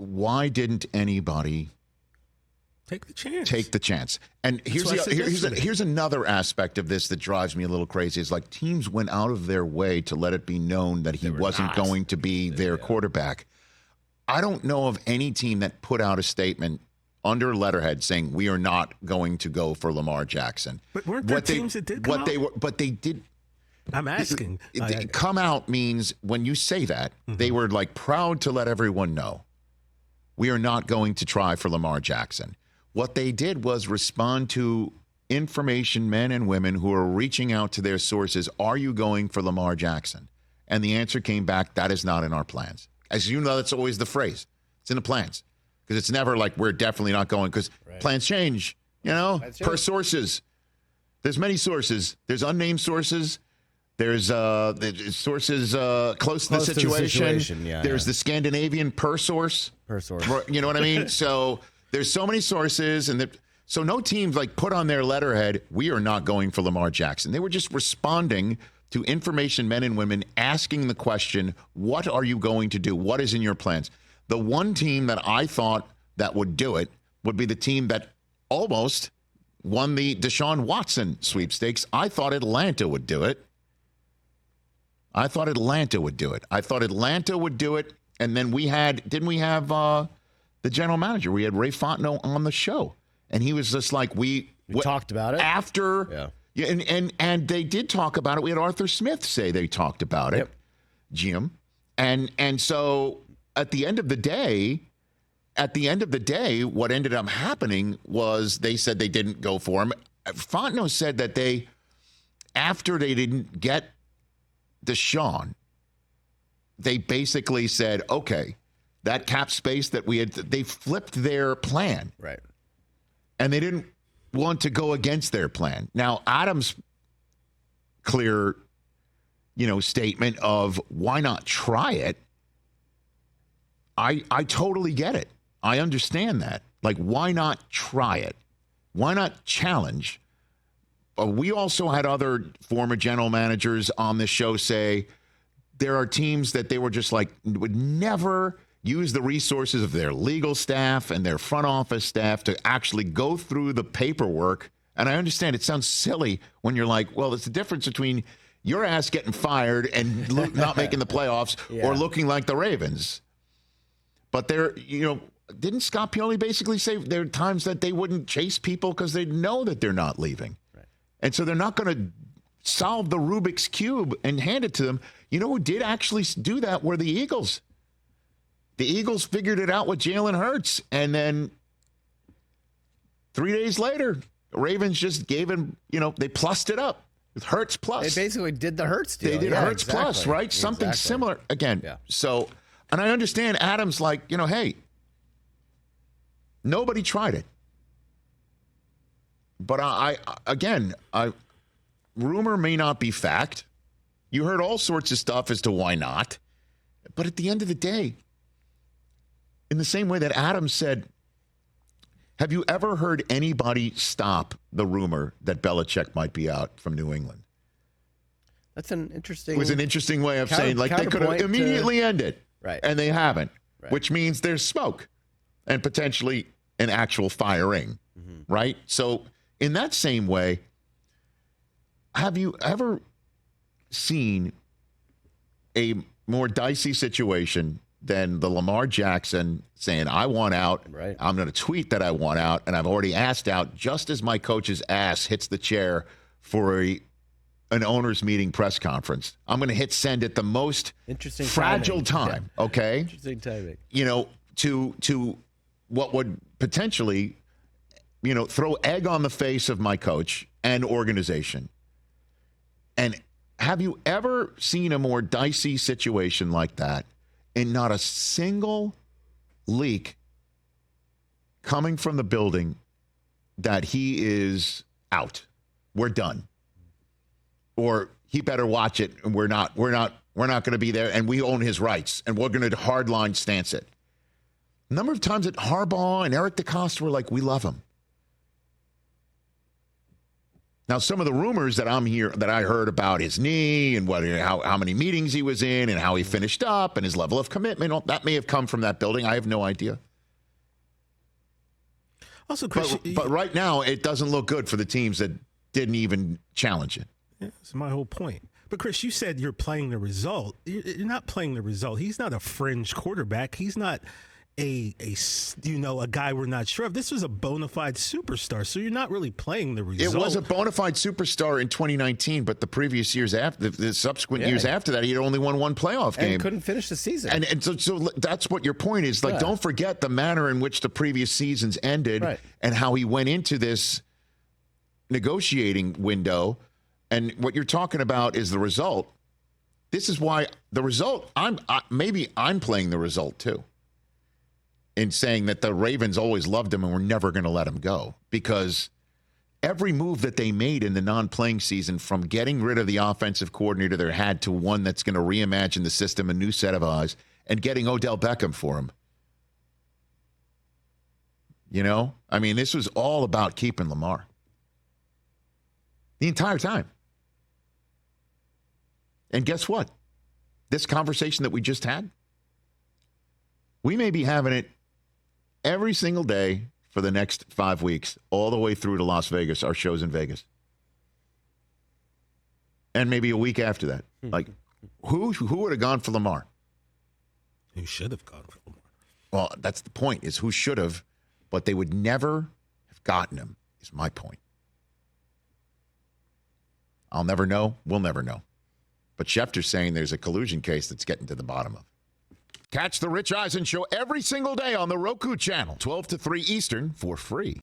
why didn't anybody take the chance? And here's another aspect of this that drives me a little crazy. Is like teams went out of their way to let it be known that he wasn't going to be their quarterback. I don't know of any team that put out a statement under letterhead saying we are not going to go for Lamar Jackson. But weren't there teams that did come out? But they did. I'm asking. Come out means when you say that, they were like proud to let everyone know we are not going to try for Lamar Jackson. What they did was respond to information men and women who are reaching out to their sources. Are you going for Lamar Jackson? And the answer came back, that is not in our plans. As you know, that's always the phrase. It's in the plans. Because it's never like we're definitely not going, because plans change, per sources. There's many sources. There's unnamed sources. There's sources close to the situation. There's the Scandinavian per source. You know what I mean? So there's so many sources, and so no teams like put on their letterhead, we are not going for Lamar Jackson. They were just responding to information men and women asking the question, what are you going to do? What is in your plans? The one team that I thought that would do it would be the team that almost won the Deshaun Watson sweepstakes. I thought Atlanta would do it. I thought Atlanta would do it. And then didn't we have the general manager? We had Ray Fontenot on the show. And he was just like, we talked about it. After, and they did talk about it. We had Arthur Smith say they talked about it, Jim. And so at the end of the day, what ended up happening was they said they didn't go for him. Fontenot said that after they didn't get Deshaun, they basically said, okay, that cap space that we had, they flipped their plan. Right. And they didn't want to go against their plan. Now, Adam's clear, statement of why not try it, I totally get it. I understand that. Like, why not try it? Why not challenge? We also had other former general managers on this show say there are teams that they were just like, would never use the resources of their legal staff and their front office staff to actually go through the paperwork. And I understand it sounds silly when you're like, well, it's the difference between your ass getting fired and not making the playoffs or looking like the Ravens. But didn't Scott Pioli basically say there are times that they wouldn't chase people because they know that they're not leaving? Right. And so they're not going to solve the Rubik's Cube and hand it to them. You know who did actually do that were the Eagles. The Eagles figured it out with Jalen Hurts. And then 3 days later, the Ravens just gave him, they plussed it up with Hurts plus. They basically did the Hurts deal. They did Hurts plus, right? Something similar. Again, so... And I understand Adam's like, hey, nobody tried it. But rumor may not be fact. You heard all sorts of stuff as to why not. But at the end of the day, in the same way that Adam said, have you ever heard anybody stop the rumor that Belichick might be out from New England? That's an interesting... It was an interesting way of saying, like, they could have immediately ended. Right. And they haven't, which means there's smoke and potentially an actual firing, right? So in that same way, have you ever seen a more dicey situation than the Lamar Jackson saying, I want out, I'm going to tweet that I want out, and I've already asked out just as my coach's ass hits the chair for an owners meeting press conference. I'm going to hit send at the most fragile time, okay? Interesting timing. To what would potentially, throw egg on the face of my coach and organization. And have you ever seen a more dicey situation like that and not a single leak coming from the building that he is out? We're done. Or he better watch it, and we're not going to be there, and we own his rights, and we're going to hardline stance it. A number of times that Harbaugh and Eric DeCosta were like, we love him. Now, some of the rumors that I heard about his knee and how many meetings he was in and how he finished up and his level of commitment, that may have come from that building. I have no idea. Also, Chris, but right now, it doesn't look good for the teams that didn't even challenge it. Yeah, that's my whole point. But, Chris, you said you're playing the result. You're not playing the result. He's not a fringe quarterback. He's not a guy we're not sure of. This was a bona fide superstar, so you're not really playing the result. It was a bona fide superstar in 2019, but the previous years after, the subsequent years after that, he had only won one playoff game. And couldn't finish the season. And so that's what your point is. Like, don't forget the manner in which the previous seasons ended and how he went into this negotiating window. And what you're talking about is the result. This is why the result, maybe I'm playing the result too, in saying that the Ravens always loved him and were never going to let him go, because every move that they made in the non-playing season, from getting rid of the offensive coordinator they had to one that's going to reimagine the system, a new set of eyes, and getting Odell Beckham for him. I mean, this was all about keeping Lamar the entire time. And guess what? This conversation that we just had, we may be having it every single day for the next 5 weeks, all the way through to Las Vegas, our shows in Vegas. And maybe a week after that. Like, who would have gone for Lamar? Who should have gone for Lamar? Well, that's the point, is who should have, but they would never have gotten him, is my point. I'll never know. We'll never know. But Schefter's saying there's a collusion case that's getting to the bottom of. Catch the Rich Eisen Show every single day on the Roku channel, 12 to 3 Eastern, for free.